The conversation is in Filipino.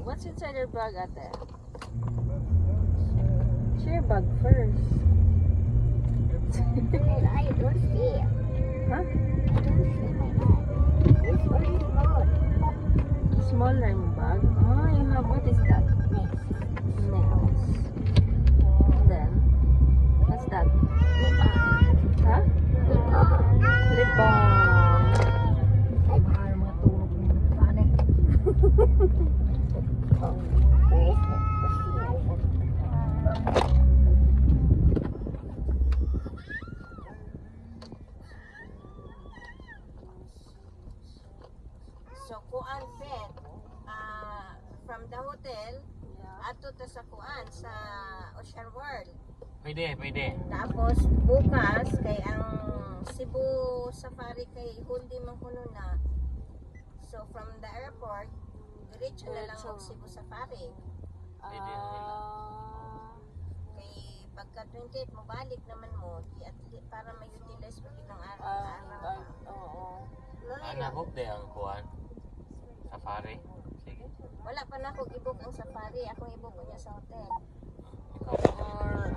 What's inside your bag, ate? Share your bag first. I don't see. Huh? I don't see my bag. It's very small. Small na yung bag? Oh, you have, what is that? Next. Nails. Then, what's that? Lip balm. Huh? Lip balm. Lip balm. Ay, mahal mga tulog ng paano. Oh, where is it? So kuan pet from the hotel ato ta sa kuan sa Ocean World. Pwede, pwede. Tapos bukas kay ang Cebu Safari kay Huldi man kuno na. So from the airport diretso na lang Diretso. og Cebu Safari. Pwede na nila. Kay pagka 28 mo balik naman mo di at para ma-utilize mo kitang Ah, araw. oo. Nahok de ang kuan. Safari. Sige. Wala pa na ako i-book ang safari, akong i-book niya sa hotel.